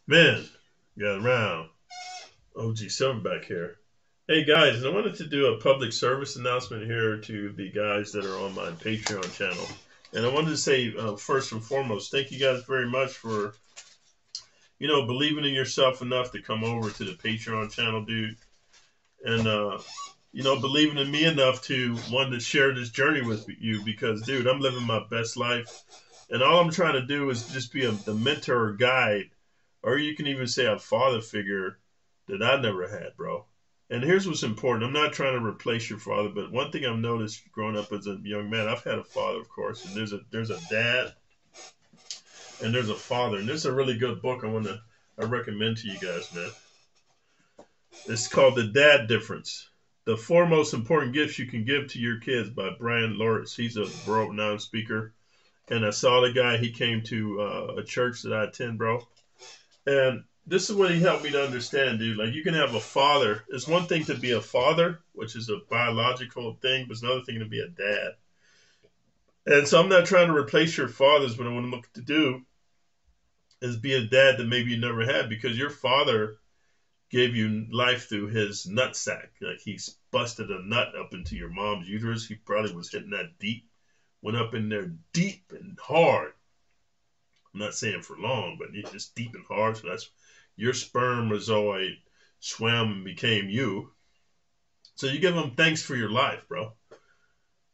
Man, got around. OG Silverback here. Hey guys, I wanted to do a public service announcement here to the guys that are on my Patreon channel. And I wanted to say, first and foremost, thank you guys very much for, believing in yourself enough to come over to the Patreon channel, dude. And, believing in me enough to want to share this journey with you because, dude, I'm living my best life. And all I'm trying to do is just be the mentor or guide, or you can even say a father figure that I never had, bro. And here's what's important. I'm not trying to replace your father, but one thing I've noticed growing up as a young man, I've had a father, of course, and there's a dad and there's a father. And there's a really good book I recommend to you guys, man. It's called The Dad Difference. The Four Most Important Gifts You Can Give to Your Kids by Brian Lawrence. He's a world-renowned speaker. And I saw the guy, he came to a church that I attend, bro. And this is what he helped me to understand, dude. Like, you can have a father. It's one thing to be a father, which is a biological thing, but it's another thing to be a dad. And so I'm not trying to replace your fathers, but what I'm looking to do is be a dad that maybe you never had because your father gave you life through his nutsack. Like, he's busted a nut up into your mom's uterus. He probably was hitting that deep, went up in there deep and hard. I'm not saying for long, but it's just deep and hard. So that's your spermatozoid swam and became you. So you give him thanks for your life, bro.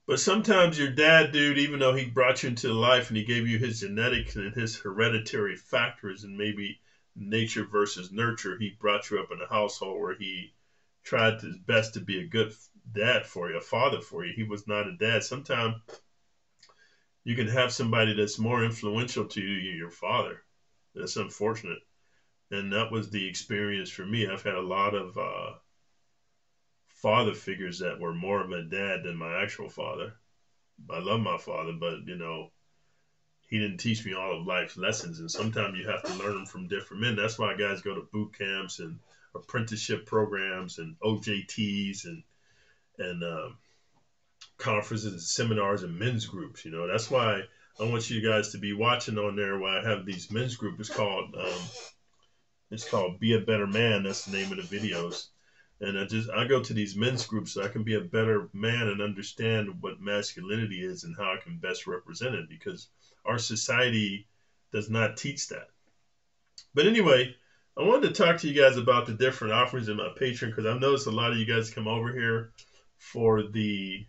But sometimes your dad, dude, even though he brought you into life and he gave you his genetics and his hereditary factors and maybe nature versus nurture, he brought you up in a household where he tried his best to be a good dad for you, a father for you. He was not a dad. Sometimes you can have somebody that's more influential to you than your father. That's unfortunate. And that was the experience for me. I've had a lot of father figures that were more of my dad than my actual father. I love my father, but he didn't teach me all of life's lessons, and sometimes you have to learn them from different men. That's why guys go to boot camps and apprenticeship programs and OJTs and conferences and seminars and men's groups. That's why I want you guys to be watching on there. Where I have these men's groups. It's called Be a Better Man. That's the name of the videos. And I go to these men's groups so I can be a better man and understand what masculinity is and how I can best represent it because our society does not teach that. But anyway, I wanted to talk to you guys about the different offerings in my Patreon because I've noticed a lot of you guys come over here for the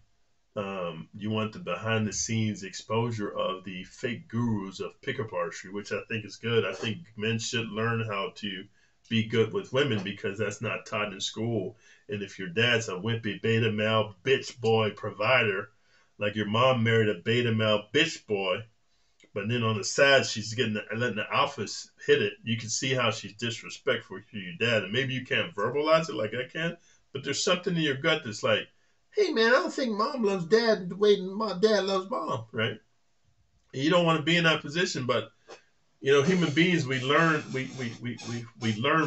you want the behind the scenes exposure of the fake gurus of pickup archery, which I think is good. I think men should learn how to be good with women because that's not taught in school. And if your dad's a wimpy beta male bitch boy provider, like your mom married a beta male bitch boy, but then on the side she's letting the alphas hit it, you can see how she's disrespectful to your dad. And maybe you can't verbalize it like I can, but there's something in your gut that's like, hey man, I don't think mom loves dad the way my dad loves mom, right? And you don't want to be in that position, but human beings, we learn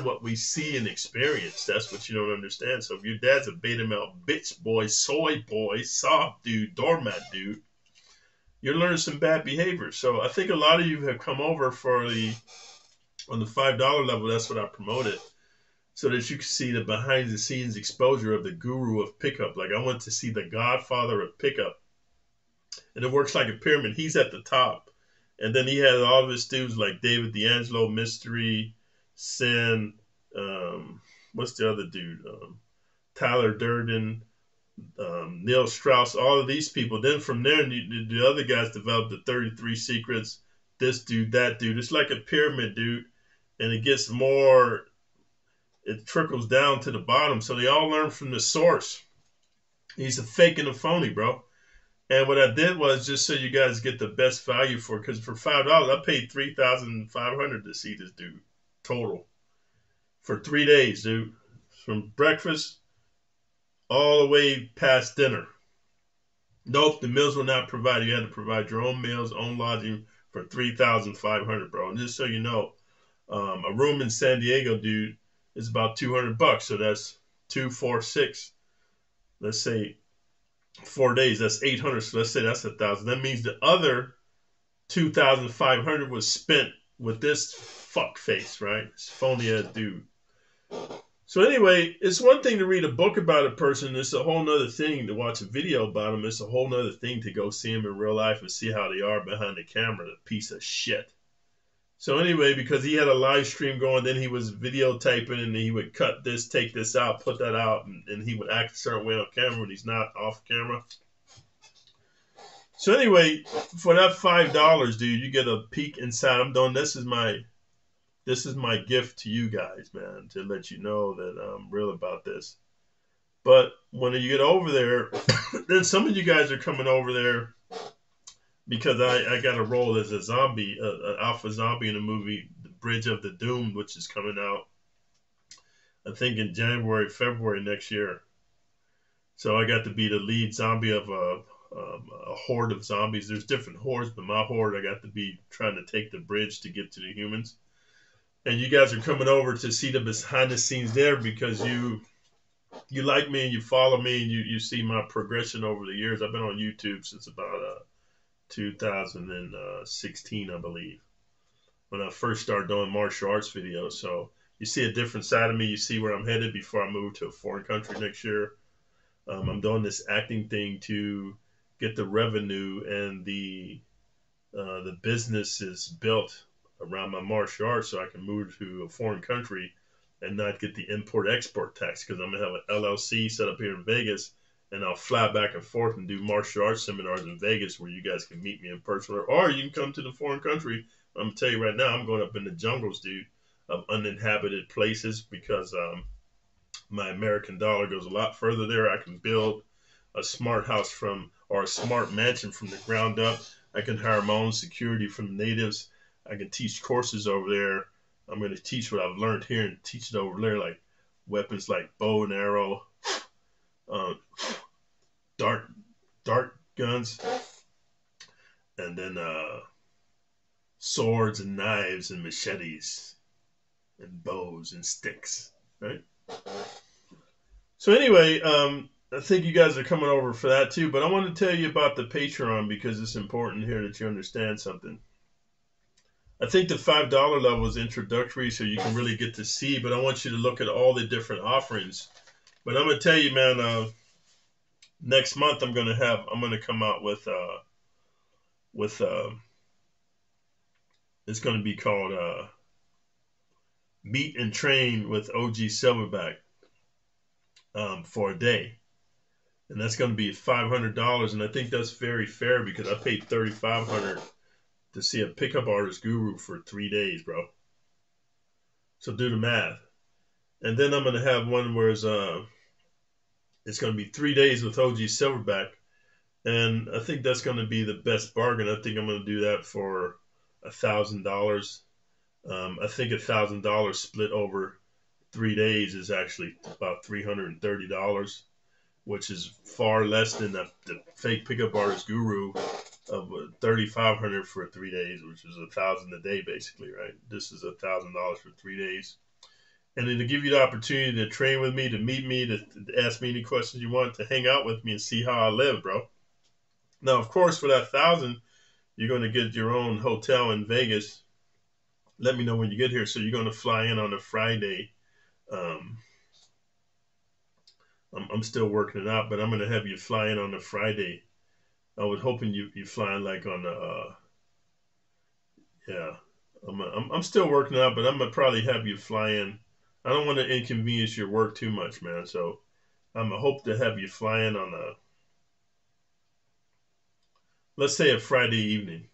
what we see and experience. That's what you don't understand. So if your dad's a beta male bitch boy, soy boy, soft dude, doormat dude, you're learning some bad behavior. So I think a lot of you have come over on the $5 level. That's what I promoted, so that you can see the behind the scenes exposure of the guru of pickup. Like, I want to see the godfather of pickup. And it works like a pyramid. He's at the top. And then he has all of his students like David D'Angelo, Mystery, Sin, what's the other dude? Tyler Durden, Neil Strauss, all of these people. Then from there, the other guys developed the 33 Secrets, this dude, that dude. It's like a pyramid, dude. And it trickles down to the bottom. So they all learn from the source. He's a fake and a phony, bro. And what I did was just so you guys get the best value for it, because for $5, I paid $3,500 to see this dude total for 3 days, dude. From breakfast all the way past dinner. Nope, the meals were not provided. You had to provide your own meals, own lodging for $3,500, bro. And just so you know, a room in San Diego, dude, is about $200. So that's 2, 4, 6. Let's say 4 days. That's 800. So let's say that's 1,000. That means the other 2,500 was spent with this fuck face, right? This phony ass dude. So anyway, it's one thing to read a book about a person. It's a whole nother thing to watch a video about them. It's a whole nother thing to go see them in real life and see how they are behind the camera. A piece of shit. So anyway, because he had a live stream going, then he was videotaping and he would cut this, take this out, put that out, and he would act a certain way on camera when he's not off camera. So anyway, for that $5, dude, you get a peek inside. I'm done. This is my gift to you guys, man, to let you know that I'm real about this. But when you get over there, then some of you guys are coming over there because I got a role as a zombie, an alpha zombie in the movie The Bridge of the Doomed, which is coming out, I think, in January, February next year. So I got to be the lead zombie of a horde of zombies. There's different hordes, but my horde, I got to be trying to take the bridge to get to the humans. And you guys are coming over to see the behind the scenes there because you like me and you follow me and you see my progression over the years. I've been on YouTube since about 2016, I believe, when I first started doing martial arts videos. So you see a different side of me. You see where I'm headed before I move to a foreign country next year. I'm doing this acting thing to get the revenue and the business is built around my martial arts so I can move to a foreign country and not get the import-export tax, because I'm going to have an LLC set up here in Vegas, and I'll fly back and forth and do martial arts seminars in Vegas where you guys can meet me in person, or you can come to the foreign country. I'm going to tell you right now, I'm going up in the jungles, dude, of uninhabited places because my American dollar goes a lot further there. I can build a smart house or a smart mansion from the ground up. I can hire my own security from the natives. I can teach courses over there. I'm going to teach what I've learned here and teach it over there, like weapons like bow and arrow, dart guns, and then swords and knives and machetes and bows and sticks, right? So anyway, I think you guys are coming over for that too, but I want to tell you about the Patreon because it's important here that you understand something. I think the $5 level is introductory so you can really get to see, but I want you to look at all the different offerings. But I'm going to tell you, man, next month I'm going to come out with it's going to be called Meet and Train with OG Silverback for a day. And that's going to be $500, and I think that's very fair because I paid $3,500 to see a pickup artist guru for 3 days, bro. So do the math. And then I'm going to have one where it's going to be 3 days with OG Silverback, and I think that's going to be the best bargain. I think I'm going to do that for $1,000. I think $1,000 split over 3 days is actually about $330, which is far less than the fake pickup artist guru of $3,500 for 3 days, which is $1,000 a day, basically, right? This is $1,000 for 3 days, and then to give you the opportunity to train with me, to meet me, to ask me any questions you want, to hang out with me and see how I live, bro. Now, of course, for that $1,000, you're going to get your own hotel in Vegas. Let me know when you get here. So you're going to fly in on a Friday. I'm still working it out, but I'm going to have you fly in on a Friday. I was hoping you flying like on the yeah. I'm still working out, but I'm gonna probably have you fly in. I don't want to inconvenience your work too much, man. So I'm gonna hope to have you fly in on let's say a Friday evening.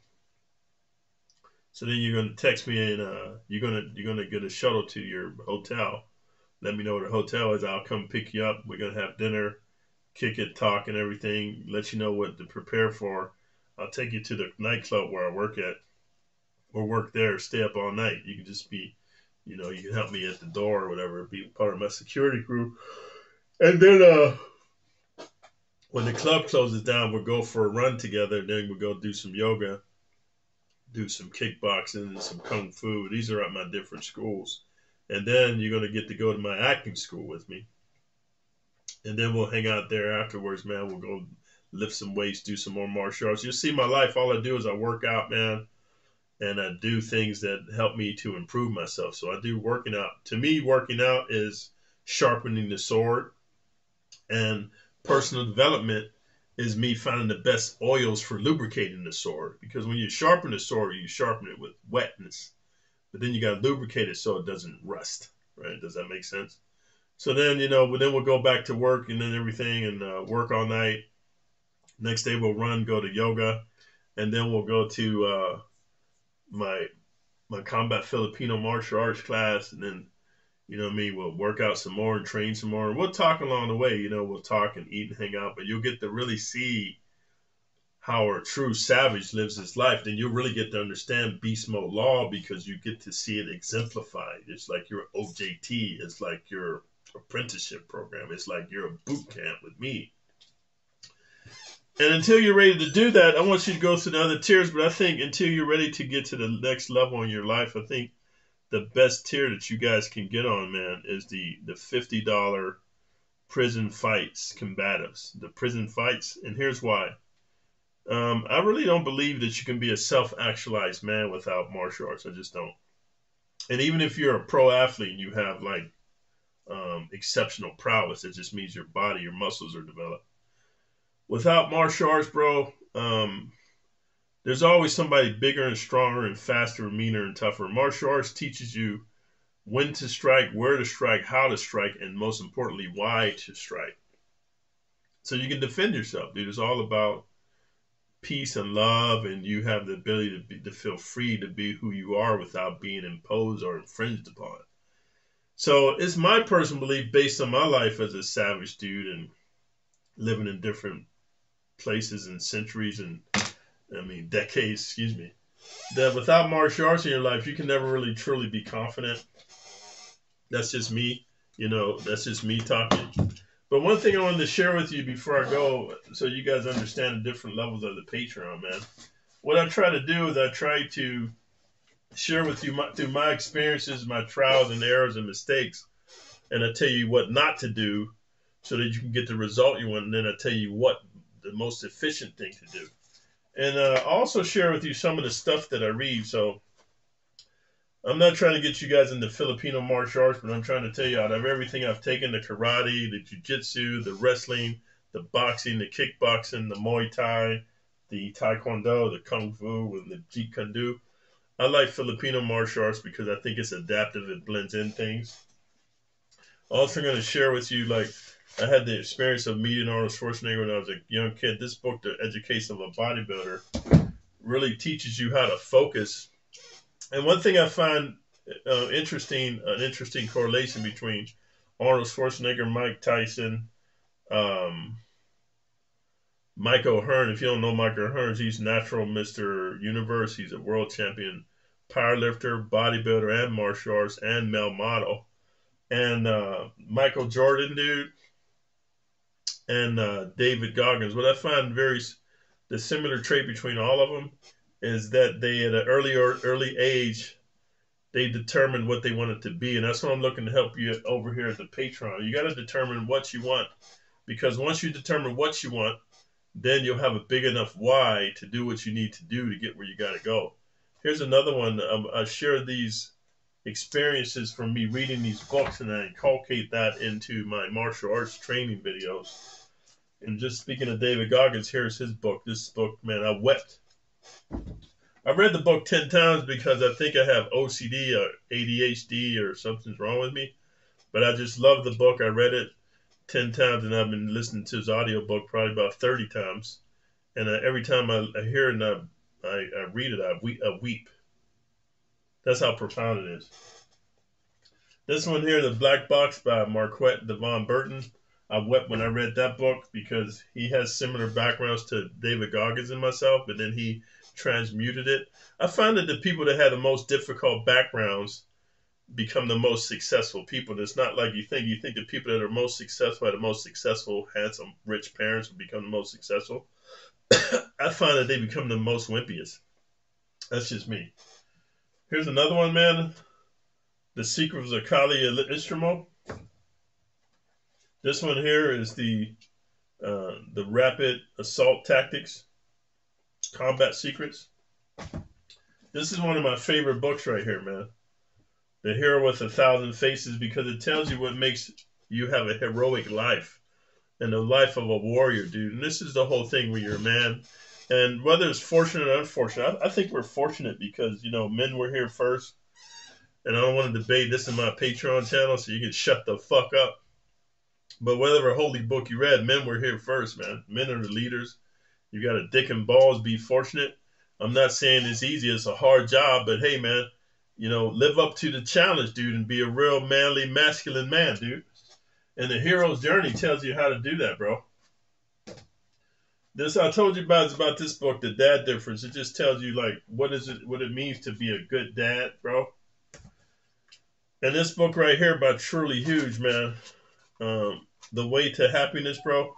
So then you're gonna text me and you're gonna get a shuttle to your hotel. Let me know where the hotel is. I'll come pick you up. We're gonna have dinner, kick it, talk, and everything. Let you know what to prepare for. I'll take you to the nightclub where I work at, or work there. Stay up all night. You can just be, you can help me at the door or whatever. Be part of my security crew. And then when the club closes down, we'll go for a run together. Then we'll go do some yoga, do some kickboxing, and some kung fu. These are at my different schools. And then you're going to get to go to my acting school with me. And then we'll hang out there afterwards, man. We'll go lift some weights, do some more martial arts. You'll see my life. All I do is I work out, man. and I do things that help me to improve myself. So I do working out. To me, working out is sharpening the sword, and personal development is me finding the best oils for lubricating the sword. Because when you sharpen the sword, you sharpen it with wetness, but then you got to lubricate it so it doesn't rust. Right? Does that make sense? So then, then we'll go back to work and then everything and work all night. Next day we'll run, go to yoga, and then we'll go to my combat Filipino martial arts class, and then we'll work out some more and train some more. And we'll talk along the way, we'll talk and eat and hang out, but you'll get to really see how a true savage lives his life. Then you'll really get to understand beast mode law because you get to see it exemplified. It's like your OJT, it's like your apprenticeship program, it's like you're a boot camp with me. And until you're ready to do that, I want you to go through the other tiers, but I think until you're ready to get to the next level in your life, I think the best tier that you guys can get on, man, is the $50 prison fights combatives. The prison fights, and here's why. I really don't believe that you can be a self-actualized man without martial arts. I just don't. And even if you're a pro athlete and you have like exceptional prowess, it just means your body, your muscles are developed. Without martial arts, bro, there's always somebody bigger and stronger and faster and meaner and tougher. Martial arts teaches you when to strike, where to strike, how to strike, and most importantly, why to strike. So you can defend yourself, dude. It's all about peace and love, and you have the ability to feel free to be who you are without being imposed or infringed upon. So it's my personal belief based on my life as a savage dude and living in different places and centuries and decades, excuse me, that without martial arts in your life, you can never really truly be confident. That's just me, that's just me talking. But one thing I wanted to share with you before I go, so you guys understand the different levels of the Patreon, man. What I try to do is I try to share with you through my experiences, my trials and errors and mistakes, and I tell you what not to do so that you can get the result you want, and then I tell you what the most efficient thing to do. And also share with you some of the stuff that I read. So I'm not trying to get you guys into Filipino martial arts, but I'm trying to tell you out of everything I've taken, the karate, the jiu-jitsu, the wrestling, the boxing, the kickboxing, the Muay Thai, the Taekwondo, the Kung Fu, and the Jeet Kune Do. I like Filipino martial arts because I think it's adaptive. It blends in things. Also going to share with you, like, I had the experience of meeting Arnold Schwarzenegger when I was a young kid. This book, The Education of a Bodybuilder, really teaches you how to focus. And one thing I find interesting, an interesting correlation between Arnold Schwarzenegger, Mike Tyson, Mike O'Hearn. If you don't know Mike O'Hearn, he's natural Mr. Universe. He's a world champion powerlifter, bodybuilder, and martial arts, and male model. And Michael Jordan, dude, and David Goggins. What I find the similar trait between all of them is that they, at an early age, they determined what they wanted to be. And that's what I'm looking to help you over here at the Patreon. You got to determine what you want, because once you determine what you want, then you'll have a big enough why to do what you need to do to get where you got to go. Here's another one. I share these experiences from me reading these books, and I inculcate that into my martial arts training videos. And just speaking of David Goggins, here's his book. This book, man, I wept. I read the book 10 times because I think I have OCD or ADHD or something's wrong with me. But I just love the book. I read it 10 times, and I've been listening to his audiobook probably about 30 times. And every time I hear it and I read it, I weep. That's how profound it is. This one here, The Black Box by Marquette Devon Burton. I wept when I read that book because he has similar backgrounds to David Goggins and myself, but then he transmuted it. I find that the people that have the most difficult backgrounds become the most successful people. It's not like you think. You think the people that are most successful, had the most successful, handsome, rich parents will become the most successful. I find that they become the most wimpiest. That's just me. Here's another one, man. The Secrets of Kali Istramo. This one here is the rapid assault tactics, combat secrets. This is one of my favorite books right here, man. The Hero with 1,000 Faces, because it tells you what makes you have a heroic life and the life of a warrior, dude. And this is the whole thing when you're a man. And whether it's fortunate or unfortunate, I think we're fortunate because, you know, men were here first. And I don't want to debate this in my Patreon channel, so you can shut the fuck up. But whatever holy book you read, men were here first, man. Men are the leaders. You got a dick and balls, be fortunate. I'm not saying it's easy. It's a hard job. But hey, man, you know, live up to the challenge, dude, and be a real manly, masculine man, dude. And the hero's journey tells you how to do that, bro. This I told you about is about this book, The Dad Difference. It just tells you like what it means to be a good dad, bro. And this book right here by Truly Huge, man. The Way to Happiness, bro.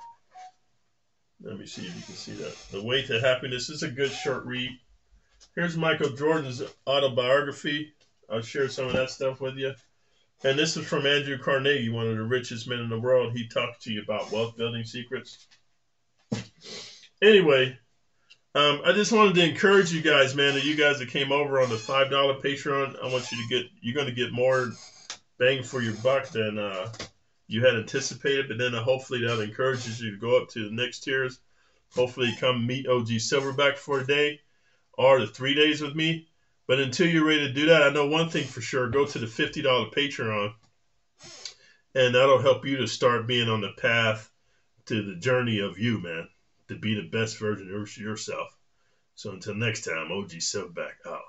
Let me see if you can see that. The Way to Happiness is a good short read. Here's Michael Jordan's autobiography. I'll share some of that stuff with you. And this is from Andrew Carnegie, one of the richest men in the world. He talks to you about wealth building secrets. Anyway, I just wanted to encourage you guys, man, that you guys that came over on the $5 Patreon, I want you to get, you're going to get more bang for your buck than you had anticipated, but then hopefully that encourages you to go up to the next tiers. Hopefully come meet OG Silverback for a day or the 3 days with me. But until you're ready to do that, I know one thing for sure, go to the $50 Patreon, and that'll help you to start being on the path to the journey of you, man, to be the best version of yourself. So until next time, OG Silverback out.